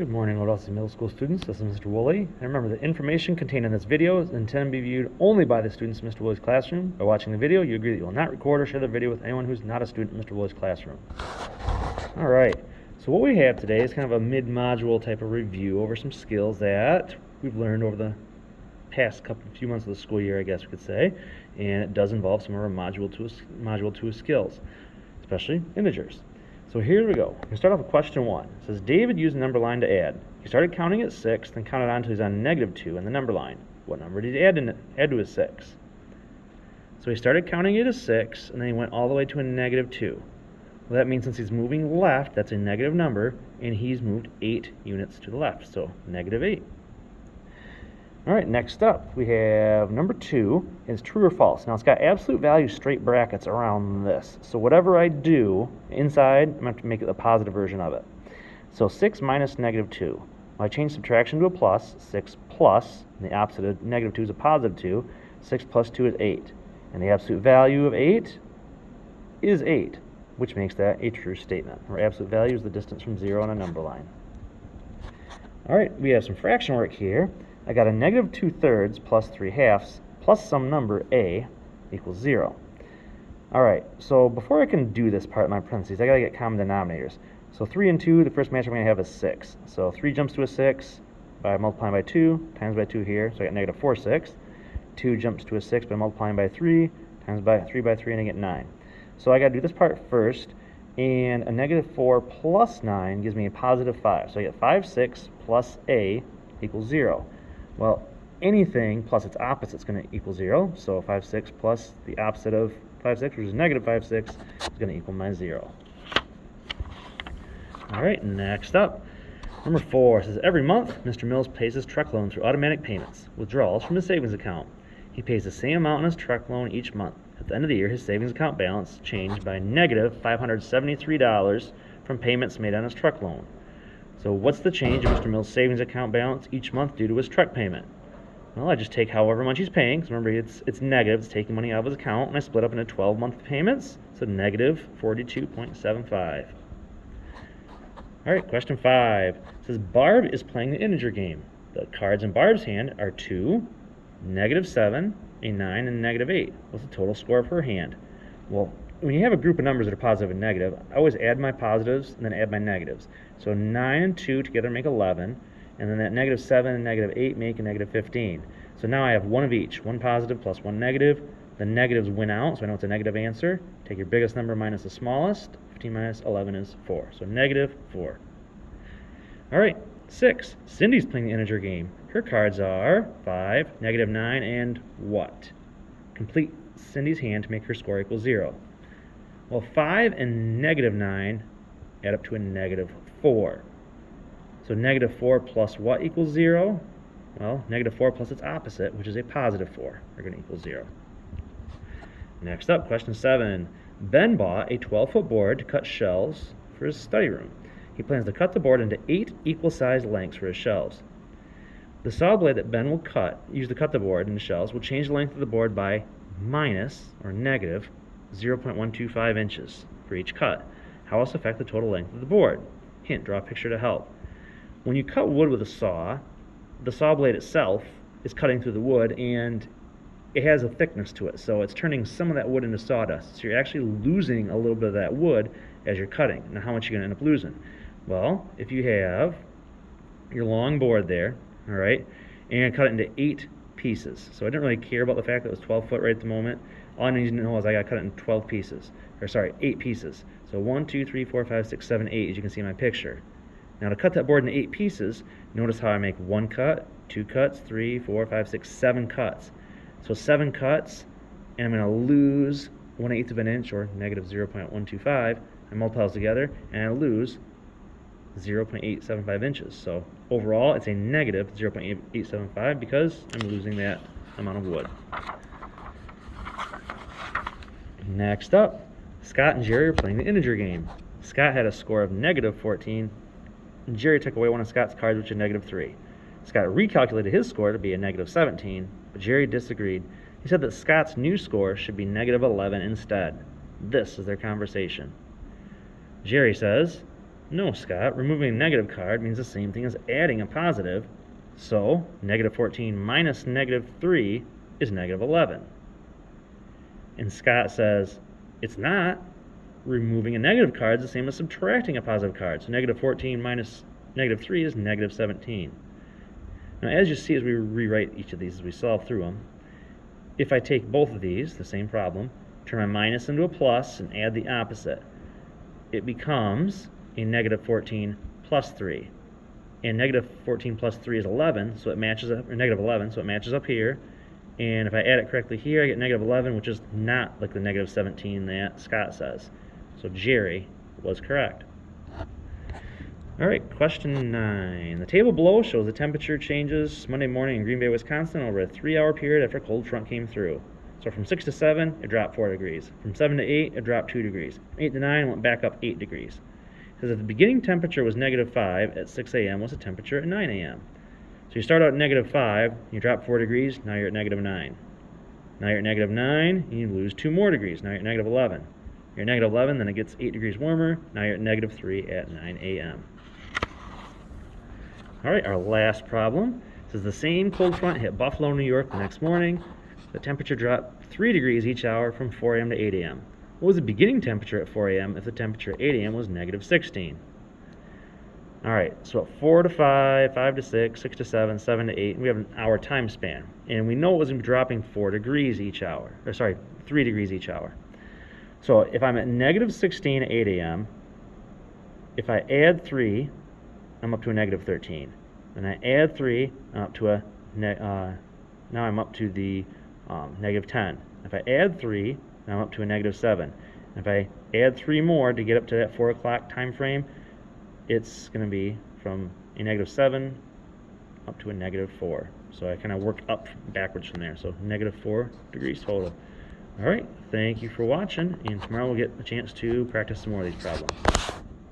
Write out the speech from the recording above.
Good morning, Odelsey Middle School students. This is Mr. Woolley. And remember, the information contained in this video is intended to be viewed only by the students in Mr. Woolley's classroom. By watching the video, you agree that you will not record or share the video with anyone who's not a student in Mr. Woolley's classroom. All right, so what we have today is kind of a mid-module type of review over some skills that we've learned over the past few months of the school year, I guess we could say. And it does involve some of our module two skills, especially integers. So here we go. We start off with question 1. It says, David used the number line to add. He started counting at 6, then counted on until he's on -2 in the number line. What number did he add to his 6? So he started counting it as 6, and then he went all the way to a -2. Well, that means since he's moving left, that's a negative number, and he's moved 8 units to the left, so -8. All right, next up, we have number 2 is true or false. Now, it's got absolute value straight brackets around this. So whatever I do inside, I'm going to have to make it a positive version of it. So 6 minus -2. Well, I change subtraction to a plus. 6 plus, and the opposite of -2 is a positive 2. 6 plus 2 is 8. And the absolute value of 8 is 8, which makes that a true statement, where absolute value is the distance from 0 on a number line. All right, we have some fraction work here. I got a -2/3 plus 3/2 plus some number a equals 0. All right, so before I can do this part of my parentheses, I got to get common denominators. So 3 and 2, the first match I'm going to have is 6. So 3 jumps to a 6 by multiplying by 2, times by 2 here, so I got -4/6. 2 jumps to a 6 by multiplying by 3, times by 3 by 3, and I get 9. So I got to do this part first, and a -4 plus 9 gives me a positive 5. So I get 5/6 plus a equals 0. Well, anything plus its opposite is going to equal 0. So 5/6 plus the opposite of 5/6, which is -5/6, is going to equal my 0. All right, next up. Number 4 says, every month, Mr. Mills pays his truck loan through automatic payments, withdrawals from his savings account. He pays the same amount on his truck loan each month. At the end of the year, his savings account balance changed by -$573 from payments made on his truck loan. So what's the change in Mr. Mills' savings account balance each month due to his truck payment? Well, I just take however much he's paying, because remember it's negative, it's taking money out of his account, and I split up into 12-month payments, so -42.75. All right, question 5. It says, Barb is playing the integer game. The cards in Barb's hand are 2, -7, a 9, and -8. What's the total score of her hand? Well, when you have a group of numbers that are positive and negative, I always add my positives and then add my negatives. So 9 and 2 together make 11, and then that -7 and -8 make a -15. So now I have one of each, one positive plus one negative. The negatives win out, so I know it's a negative answer. Take your biggest number minus the smallest. 15 minus 11 is 4, so -4. All right, 6. Cindy's playing the integer game. Her cards are 5, -9, and what? Complete Cindy's hand to make her score equal 0. Well, 5 and -9 add up to a -4. So -4 plus what equals 0? Well, -4 plus its opposite, which is a +4, are going to equal 0. Next up, question 7. Ben bought a 12-foot board to cut shelves for his study room. He plans to cut the board into 8 equal-sized lengths for his shelves. The saw blade that Ben will use to cut the board into shelves will change the length of the board by -0.125 inches for each cut. How will this affect the total length of the board? Hint, draw a picture to help. When you cut wood with a saw, the saw blade itself is cutting through the wood, and it has a thickness to it, so it's turning some of that wood into sawdust. So you're actually losing a little bit of that wood as you're cutting. Now, how much are you going to end up losing? Well, if you have your long board there, all right, and you're going to cut it into 8 pieces. So I didn't really care about the fact that it was 12 foot right at the moment. All I need to know is I got to cut it in 8 pieces. So 1, 2, 3, 4, 5, 6, 7, 8, as you can see in my picture. Now to cut that board into 8 pieces, notice how I make 1 cut, 2 cuts, 3, 4, 5, 6, 7 cuts. So 7 cuts, and I'm going to lose 1/8 of an inch, or -0.125. I multiply those together, and I lose 0.875 inches. So overall, it's a -0.875 because I'm losing that amount of wood. Next up, Scott and Jerry are playing the integer game. Scott had a score of -14, and Jerry took away one of Scott's cards, which is -3. Scott recalculated his score to be a -17, but Jerry disagreed. He said that Scott's new score should be -11 instead. This is their conversation. Jerry says, No, Scott, removing a negative card means the same thing as adding a positive. So, negative 14 minus negative 3 is negative 11. And Scott says, it's not. Removing a negative card is the same as subtracting a positive card. So negative 14 minus negative 3 is negative 17. Now, as you see as we rewrite each of these as we solve through them, if I take both of these, the same problem, turn my minus into a plus and add the opposite, it becomes a negative 14 plus 3. And negative 14 plus 3 is 11, so it matches up, or negative 11, so it matches up here. And if I add it correctly here, I get negative 11, which is not like the negative 17 that Scott says. So Jerry was correct. All right, question 9. The table below shows the temperature changes Monday morning in Green Bay, Wisconsin over a 3-hour period after a cold front came through. So from 6 to 7, it dropped 4 degrees. From 7 to 8, it dropped 2 degrees. From 8 to 9, it went back up 8 degrees. It says if the beginning temperature was negative 5 at 6 a.m., what's the temperature at 9 a.m.? So you start out at negative 5, you drop 4 degrees, now you're at negative 9. Now you're at negative 9, and you lose 2 more degrees, now you're at negative 11. You're at negative 11, then it gets 8 degrees warmer, now you're at negative 3 at 9 a.m. All right, our last problem says the same cold front hit Buffalo, New York the next morning. The temperature dropped 3 degrees each hour from 4 a.m. to 8 a.m. What was the beginning temperature at 4 a.m. if the temperature at 8 a.m. was negative 16? All right, so at 4 to 5, 5 to 6, 6 to 7, 7 to 8, we have an hour time span. And we know it was going to be dropping 4 degrees each hour, or sorry, 3 degrees each hour. So if I'm at negative 16 at 8 a.m., if I add 3, I'm up to a negative 13. And I add 3, I'm up to a, now I'm up to the negative 10. If I add 3, now I'm up to a negative 7. If I add 3 more to get up to that 4 o'clock time frame, it's going to be from a negative 7 up to a negative 4. So I kind of work up backwards from there. So negative 4 degrees total. All right, thank you for watching, and tomorrow we'll get a chance to practice some more of these problems.